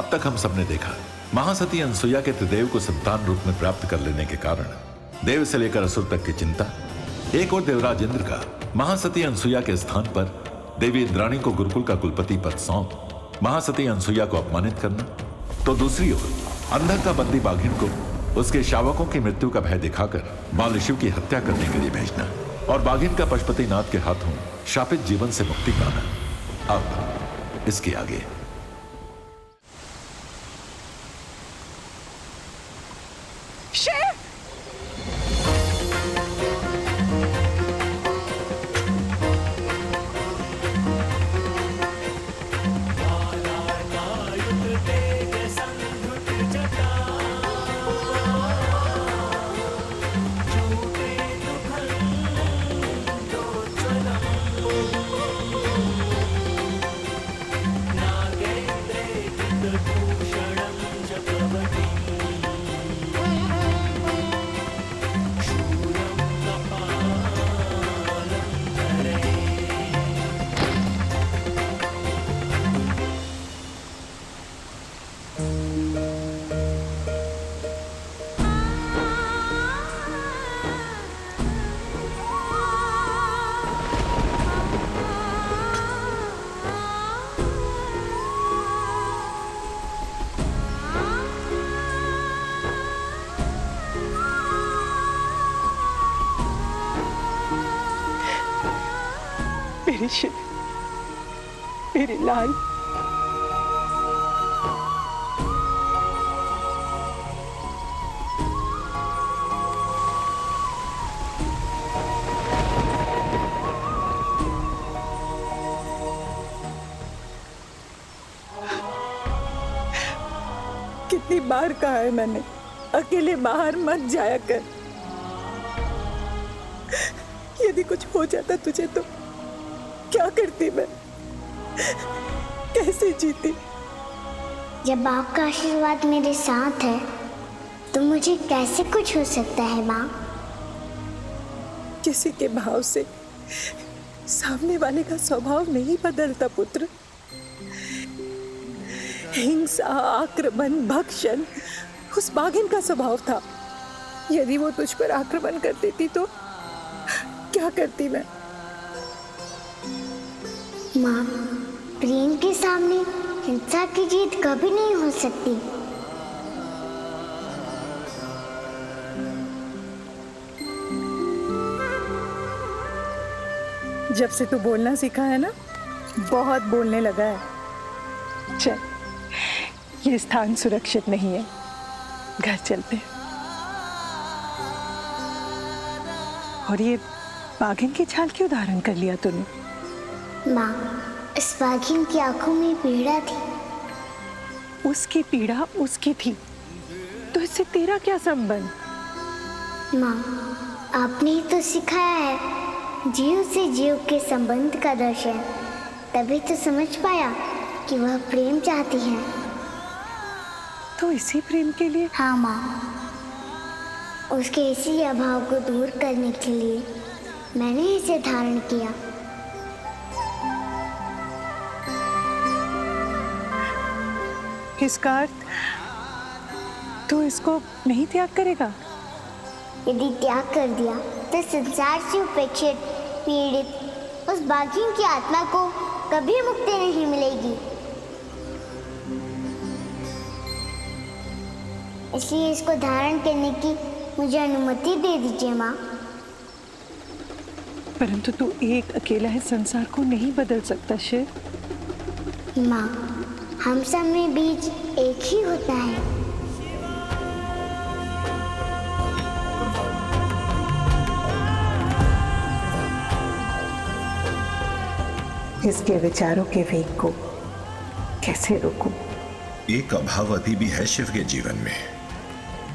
अब तक हम सबने देखा, महासती अनसुईया के त्रिदेव को संतान रूप में प्राप्त कर लेने के कारण देव से लेकर असुर तक की चिंता, एक और देवराज इंद्र का महासती अनसुईया के स्थान पर देवी इंद्राणी को गुरुकुल का कुलपति पद सौंप महासती अनसुईया को अपमानित करना, तो दूसरी ओर अंधक का बंदी बाघिन को उसके शावकों की मृत्यु का भय दिखाकर बाल शिव की हत्या करने के लिए भेजना और बाघिन का पशुपतिनाथ के हाथों शापित जीवन से मुक्ति पाना। अब इसके आगे मेरे शिव, मेरे लाल, कितनी बार कहा है मैंने, अकेले बाहर मत जाया कर। यदि कुछ हो जाता तुझे तो क्या करती मैं, कैसे जीती? जब आपका आशीर्वाद मेरे साथ है तो मुझे कैसे कुछ हो सकता है माँ? किसी के भाव से सामने वाले का स्वभाव नहीं बदलता पुत्र। हिंसा, आक्रमण, भक्षण उस बाघिन का स्वभाव था। यदि वो तुझ पर आक्रमण कर देती तो क्या करती मैं? माँ, प्रेम के सामने हिंसा की जीत कभी नहीं हो सकती। जब से तू बोलना सीखा है ना, बहुत बोलने लगा है। चल, ये स्थान सुरक्षित नहीं है, घर चलते हैं। और ये बाघिन की छाल क्यों धारण कर लिया तूने? माँ, इस बाघिन की आंखों में पीड़ा थी। उसकी पीड़ा उसकी थी, तो इससे तेरा क्या संबंध? माँ, आपने ही तो सिखाया है जीव से जीव के संबंध का दर्शन, तभी तो समझ पाया कि वह प्रेम चाहती है। तो इसी प्रेम के लिए? हाँ माँ, उसके इसी अभाव को दूर करने के लिए मैंने इसे धारण किया। इसका अर्थ तू इसको नहीं त्याग करेगा? यदि त्याग कर दिया तो संसार से उपेक्षित, पीड़ित उस बाघिन की आत्मा को कभी मुक्ति नहीं मिलेगी। इसलिए इसको धारण करने की मुझे अनुमति दे दीजिए माँ। परंतु तू एक अकेला है संसार को नहीं बदल सकता शिव। माँ, हम सब में बीज एक ही होता है। इसके विचारों के वेग को कैसे रोकूं? एक अभाव अभी भी है शिव के जीवन में,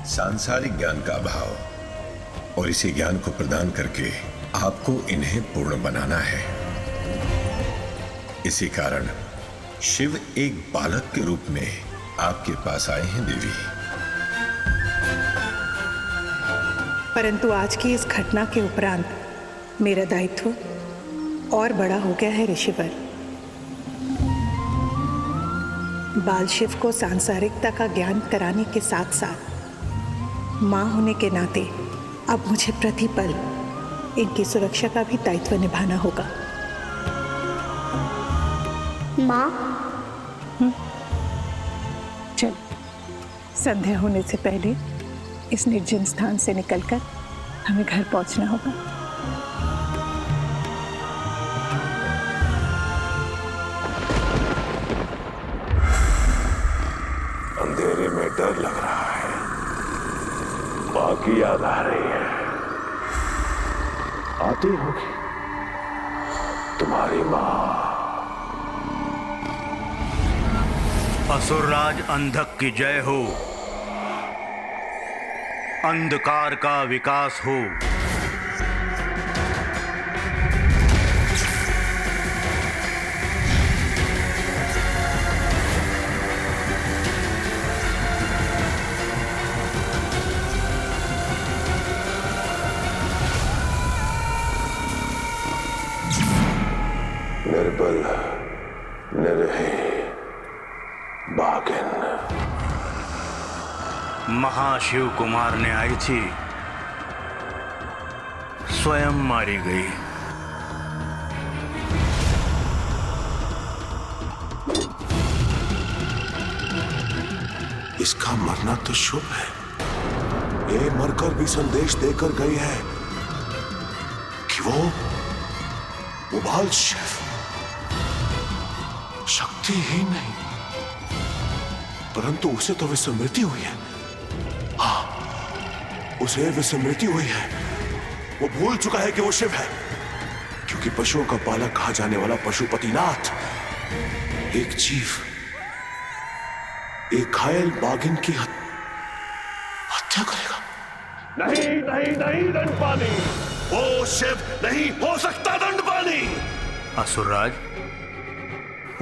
सांसारिक ज्ञान का अभाव, और इसी ज्ञान को प्रदान करके आपको इन्हें पूर्ण बनाना है। इसी कारण शिव एक बालक के रूप में आपके पास आए हैं देवी। परंतु आज की इस घटना के उपरांत मेरा दायित्व और बड़ा हो गया है ऋषिवर। बाल शिव को सांसारिकता का ज्ञान कराने के साथ साथ माँ होने के नाते अब मुझे प्रतिपल इनकी सुरक्षा का भी दायित्व निभाना होगा। माँ, चल, संध्या होने से पहले इस निर्जन स्थान से निकलकर हमें घर पहुंचना होगा। अंधेरे में डर लग रहा है, माँ की याद आ रही है। आती होगी तुम्हारी माँ। असुरराज अंधक की जय हो, अंधकार का विकास हो। निर्बल निर्भय बागिन महाशिव को मारने आई थी, स्वयं मारी गई। इसका मरना तो शुभ है। ये मरकर भी संदेश देकर गई है कि वो बाल शिव शक्तिहीन नहीं, परंतु उसे तो विस्मृति हुई है। हाँ, उसे विस्मृति हुई है। वो भूल चुका है कि वो शिव है, क्योंकि पशुओं का पालक कहा जाने वाला पशुपतिनाथ एक जीव, एक घायल बाघिन की हत्या करेगा। नहीं नहीं नहीं दंडपानी, वो शिव नहीं हो सकता दंडपानी। असुरराज,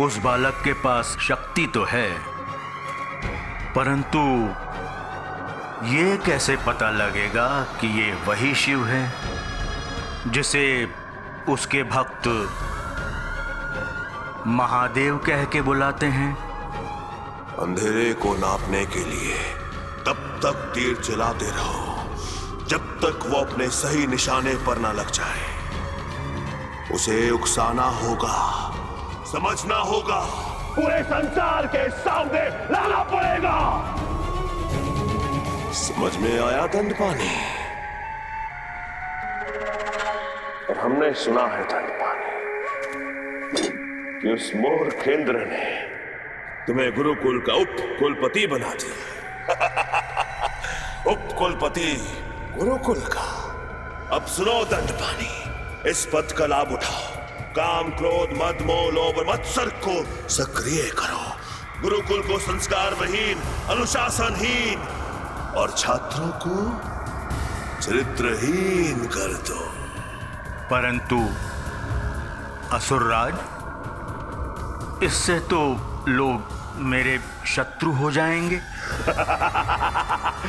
उस बालक के पास शक्ति तो है, परंतु ये कैसे पता लगेगा कि ये वही शिव है जिसे उसके भक्त महादेव कह के बुलाते हैं? अंधेरे को नापने के लिए तब तक तीर चलाते रहो जब तक वो अपने सही निशाने पर ना लग जाए। उसे उकसाना होगा, समझना होगा, पूरे संसार के सामने लाना पड़ेगा। समझ में आया दंडपानी? और हमने सुना है दंडपानी कि उस मूर्ख इंद्र ने तुम्हें गुरुकुल का उप कुलपति बना दिया। उप कुलपति गुरुकुल का। अब सुनो दंडपानी, इस पद का लाभ उठाओ। काम, क्रोध, मद, मोह, लोभ और मत्सर को सक्रिय करो। गुरुकुल को संस्कारविहीन, अनुशासनहीन और छात्रों को चरित्रहीन कर दो। परंतु असुरराज, इससे तो लोग मेरे शत्रु हो जाएंगे।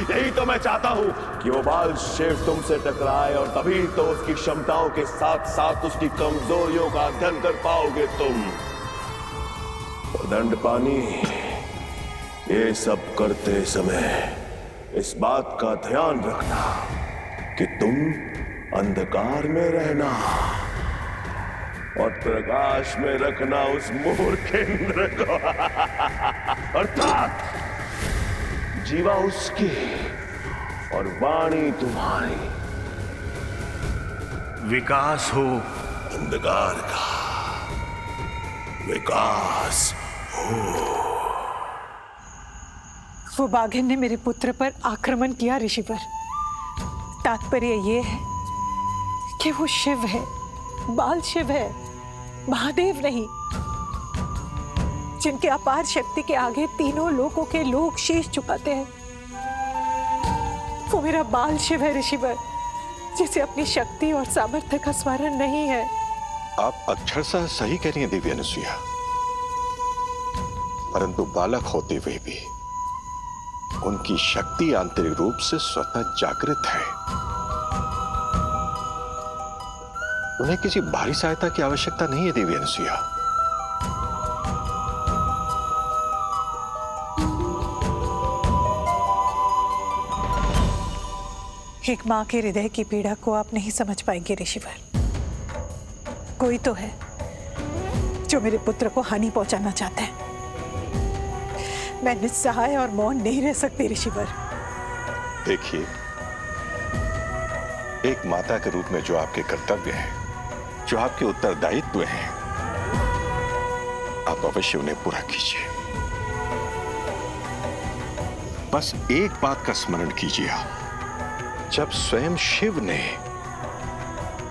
यही तो मैं चाहता हूं कि वो बाल शिव तुमसे टकराए, और तभी तो उसकी क्षमताओं के साथ साथ उसकी कमजोरियों का अध्ययन कर पाओगे तुम। और दंडपानी, ये सब करते समय इस बात का ध्यान रखना कि तुम अंधकार में रहना और प्रकाश में रखना उस मूर्ख इंद्र को। अर्थात जीवा उसकी और वाणी तुम्हारी। विकास हो, अंधकार का विकास हो। वो बाघिन ने मेरे पुत्र पर आक्रमण किया ऋषिवर। तात्पर्य ये है कि वो शिव है, बाल शिव है, महादेव नहीं, जिनके अपार शक्ति के आगे तीनों लोकों के लोग शीश झुकाते हैं। वो मेरा बाल शिव है ऋषिवर, जिसे अपनी शक्ति और सामर्थ्य का स्मरण नहीं है। आप अक्षरशः सही कह रही हैं देवी अनुसुईया, परंतु बालक होते हुए भी उनकी शक्ति आंतरिक रूप से स्वतः जागृत है। उन्हें किसी बाहरी सहायता की आवश्यकता नहीं है देवी अनुसुईया। एक माँ के हृदय की पीड़ा को आप नहीं समझ पाएंगे ऋषिवर। कोई तो है जो मेरे पुत्र को हानि पहुंचाना चाहता है। मैं निस्सहाय और मौन नहीं रह सकती ऋषिवर। देखिए, एक माता के रूप में जो आपके कर्तव्य हैं, जो आपके उत्तरदायित्व हैं, आप अवश्य उन्हें पूरा कीजिए। बस एक बात का स्मरण कीजिए आप, जब स्वयं शिव ने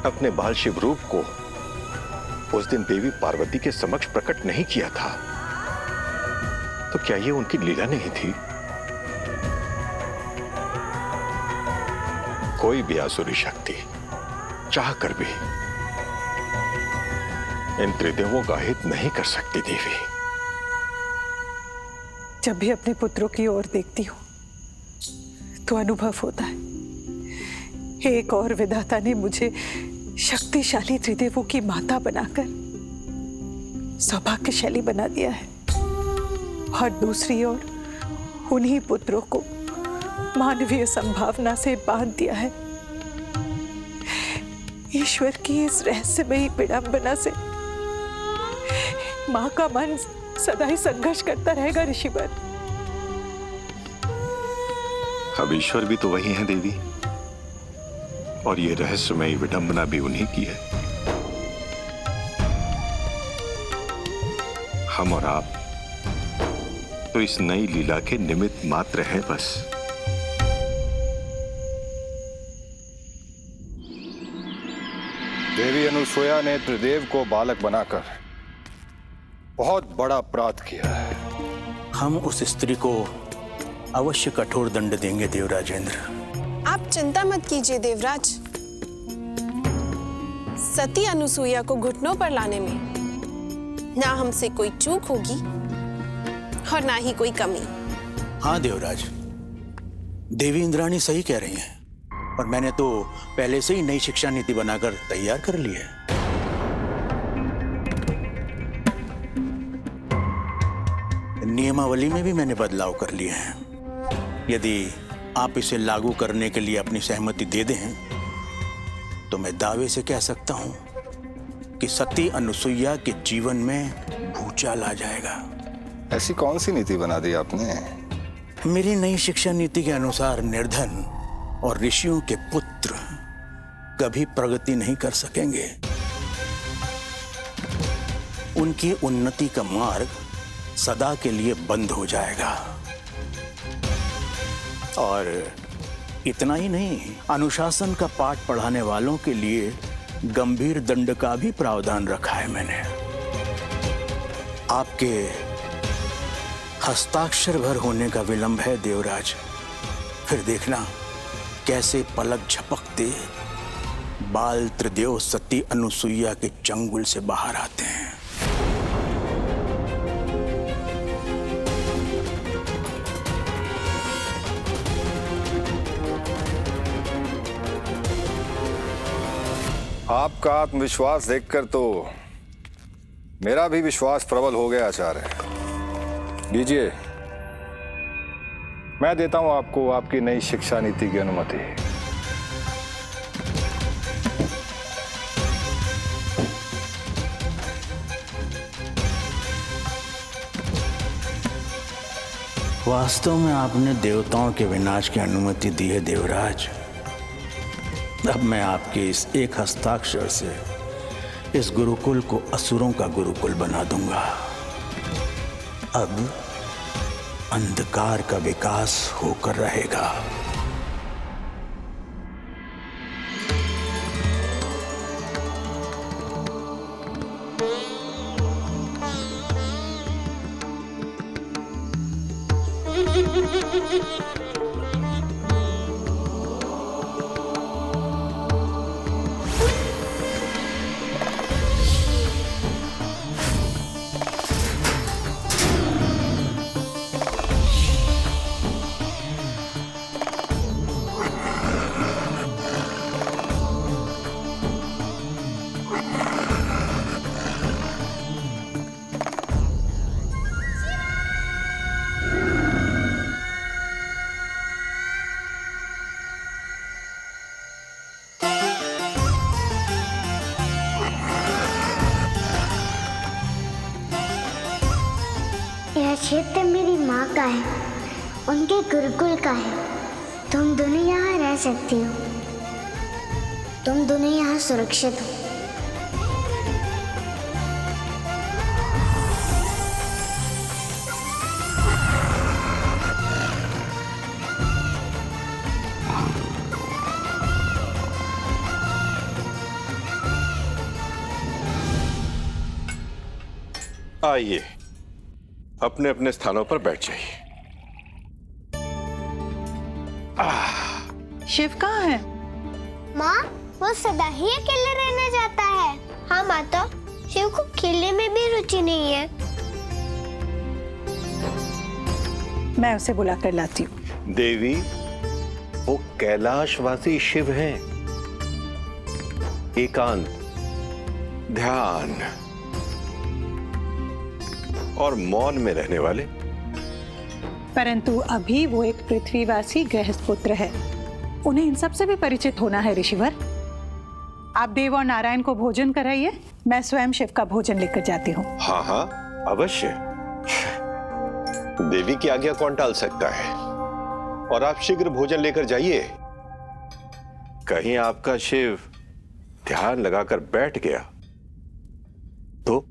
अपने बाल शिव रूप को उस दिन देवी पार्वती के समक्ष प्रकट नहीं किया था, तो क्या ये उनकी लीला नहीं थी? कोई भी आसुरी शक्ति चाह कर भी इन त्रिदेवों का हित नहीं कर सकती देवी। जब भी अपने पुत्रों की ओर देखती हूँ तो अनुभव होता है, एक और विधाता ने मुझे शक्तिशाली त्रिदेवों की माता बनाकर सौभाग्यशाली बना दिया है, और दूसरी ओर उन्हीं पुत्रों को मानवीय संभावना से बांध दिया है। ईश्वर की इस रहस्यमयी विडंबना से मां का मन सदा ही संघर्ष करता रहेगा ऋषिवर। अब ईश्वर भी तो वही है देवी, और ये रहस्यमयी विडंबना भी उन्हीं की है। हम और आप तो इस नई लीला के निमित्त मात्र हैं बस। देवी अनुसुया ने त्रिदेव को बालक बनाकर बहुत बड़ा अपराध किया है। हम उस स्त्री को अवश्य कठोर दंड देंगे देवराजेंद्र। आप चिंता मत कीजिए देवराज। सती अनुसुईया को घुटनों पर लाने में ना हमसे कोई चूक होगी और ना ही कोई कमी। हाँ देवराज, देवी इंद्राणी सही कह रही हैं, और मैंने तो पहले से ही नई शिक्षा नीति बनाकर तैयार कर ली है। नियमावली में भी मैंने बदलाव कर लिए हैं। यदि आप इसे लागू करने के लिए अपनी सहमति दे दें तो मैं दावे से कह सकता हूं कि सती अनुसुईया के जीवन में भूचाल आ जाएगा। ऐसी कौन सी नीति बना दी आपने? मेरी नई शिक्षा नीति के अनुसार निर्धन और ऋषियों के पुत्र कभी प्रगति नहीं कर सकेंगे। उनकी उन्नति का मार्ग सदा के लिए बंद हो जाएगा। और इतना ही नहीं, अनुशासन का पाठ पढ़ाने वालों के लिए गंभीर दंड का भी प्रावधान रखा है मैंने। आपके हस्ताक्षर भर होने का विलंब है देवराज, फिर देखना कैसे पलक झपकते बाल त्रिदेव सती अनुसुईया के चंगुल से बाहर आते हैं। आपका आत्मविश्वास देखकर तो मेरा भी विश्वास प्रबल हो गया आचार्य। लीजिए, मैं देता हूं आपको आपकी नई शिक्षा नीति की अनुमति। वास्तव में आपने देवताओं के विनाश की अनुमति दी है देवराज। अब मैं आपके इस एक हस्ताक्षर से इस गुरुकुल को असुरों का गुरुकुल बना दूंगा। अब अंधकार का विकास होकर रहेगा। क्षेत्र मेरी माँ का है, उनके गुरुकुल का है। तुम दोनों यहाँ रह सकती हो, तुम दोनों यहाँ सुरक्षित हो। आइए, अपने अपने स्थानों पर बैठ जाइए। शिव कहाँ है? माँ, वो सदा ही अकेले रहना चाहता है। हाँ माता, शिव को खेलने में भी रुचि नहीं है। मैं उसे बुला कर लाती हूँ। देवी, वो कैलाशवासी शिव हैं। एकांत, ध्यान और मौन में रहने वाले। परंतु अभी वो एक पृथ्वीवासी गृहस्थ पुत्र है, उन्हें इन सब से भी परिचित होना है ऋषिवर। आप देव और नारायण को भोजन कराइए, मैं स्वयं शिव का भोजन लेकर जाती हूँ। हाँ हाँ, अवश्य। देवी की आज्ञा कौन टाल सकता है। और आप शीघ्र भोजन लेकर जाइए। कहीं आपका शिव ध्यान लगाकर बैठ गया तो।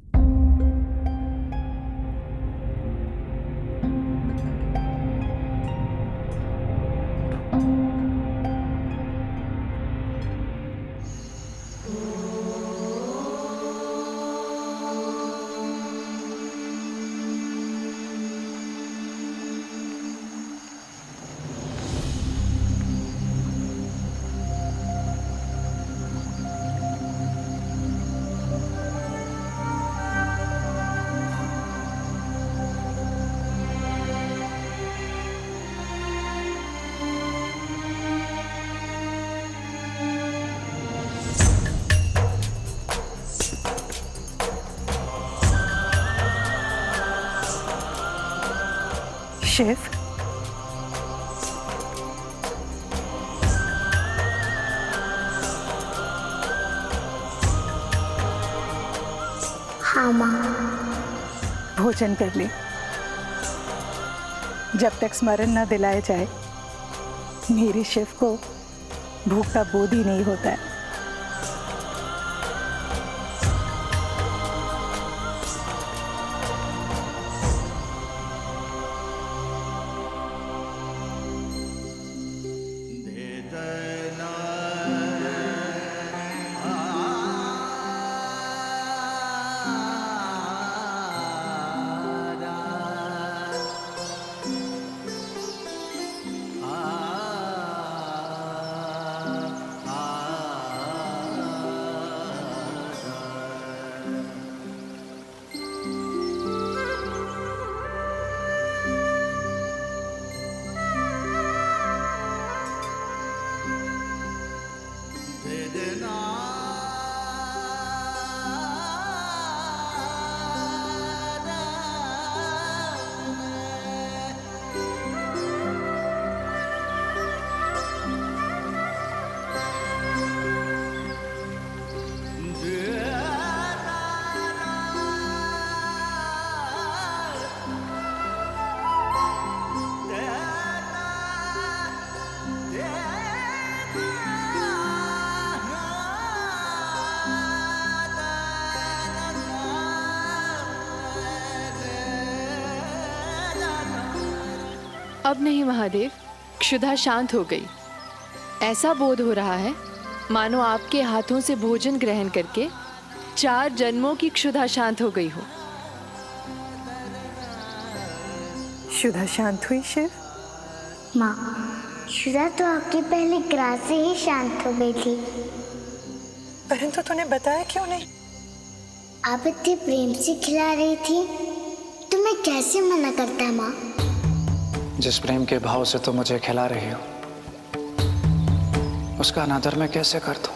शिव, हाँ माँ। भोजन कर ले। जब तक स्मरण न दिलाया जाए, मेरे शिव को भूख का बोध ही नहीं होता है। अब नहीं महादेव, क्षुधा शांत हो गई। ऐसा बोध हो रहा है मानो आपके हाथों से भोजन ग्रहण करके 4 जन्मों की क्षुधा शांत हो गई हो। क्षुधा शांत हुई शिव? माँ, क्षुधा तो आपके पहले ग्रास से ही शांत हो गई थी। परंतु तूने बताया क्यों नहीं? आप इतने प्रेम से खिला रही थी तो मैं कैसे मना करता माँ। जिस प्रेम के भाव से तुम मुझे खिला रही हो, उसका अनादर मैं कैसे कर दूं?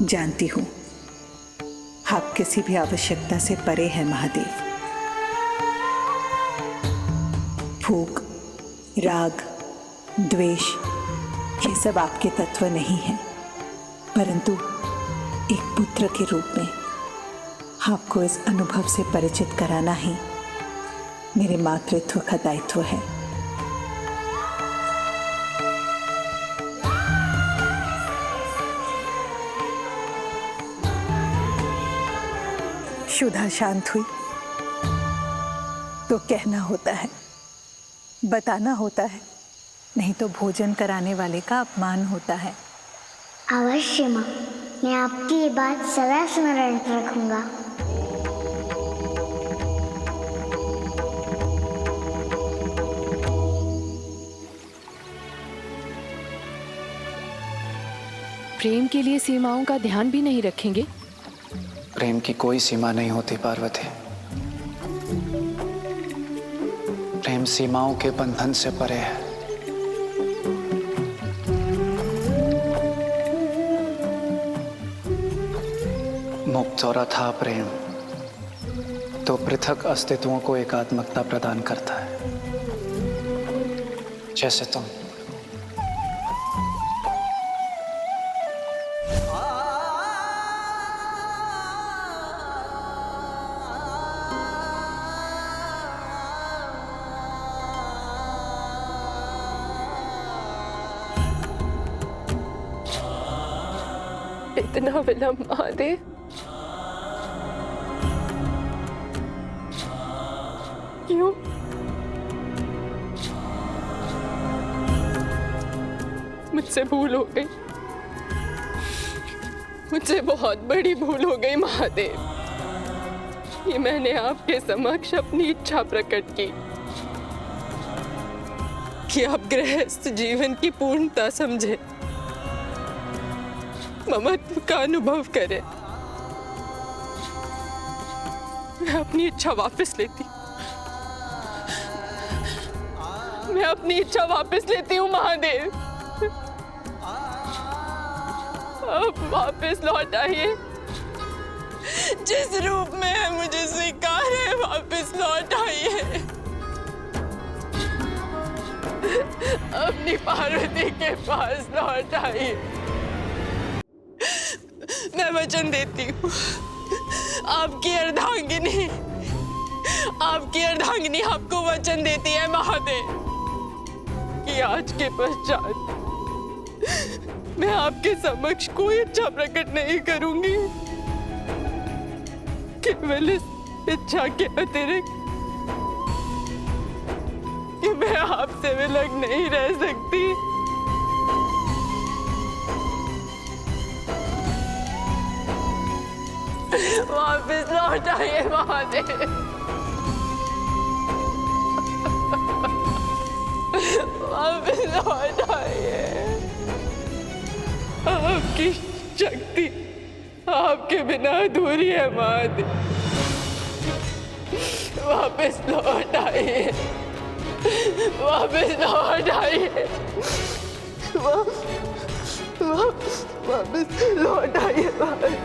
जानती हूं, आप किसी भी आवश्यकता से परे हैं महादेव। भूख, राग, द्वेष, ये सब आपके तत्व नहीं हैं, परंतु एक पुत्र के रूप में आपको इस अनुभव से परिचित कराना ही मेरे मातृत्व का दायित्व है। शुदा शांत हुई तो कहना होता है, बताना होता है, नहीं तो भोजन कराने वाले का अपमान होता है। अवश्य माँ, मैं आपकी ये बात सदा स्मरण रखूंगा। प्रेम के लिए सीमाओं का ध्यान भी नहीं रखेंगे? प्रेम की कोई सीमा नहीं होती पार्वती। प्रेम सीमाओं के बंधन से परे है। मुक्त और अथाह प्रेम तो पृथक अस्तित्वों को एकात्मकता प्रदान करता है, जैसे तुम। इतना विलंब महादेव? क्यों? मुझसे भूल हो गई, मुझसे बहुत बड़ी भूल हो गई महादेव। ये मैंने आपके समक्ष अपनी इच्छा प्रकट की कि आप गृहस्थ जीवन की पूर्णता समझे, ममत्व का अनुभव करें। मैं अपनी इच्छा वापस लेती, मैं अपनी इच्छा वापस लेती हूँ महादेव। अब वापस लौट आइए, जिस रूप में है मुझे स्वीकार है, वापस लौट आइए। अपनी पार्वती के पास लौट आइए। मैं वचन देती हूँ, आपकी अर्धांगिनी आपको वचन देती है महादेव कि आज के पश्चात मैं आपके समक्ष कोई इच्छा प्रकट नहीं करूंगी। केवल इस इच्छा के अतिरिक्त कि मैं आपसे विलग नहीं रह सकती। वापस लौट आइए महादेव, वापस लौट आइए। आपकी शक्ति आपके बिना अधूरी है महादेव। वापस लौट आइए, वापस लौट आइए, वापस लौट आइए महादेव।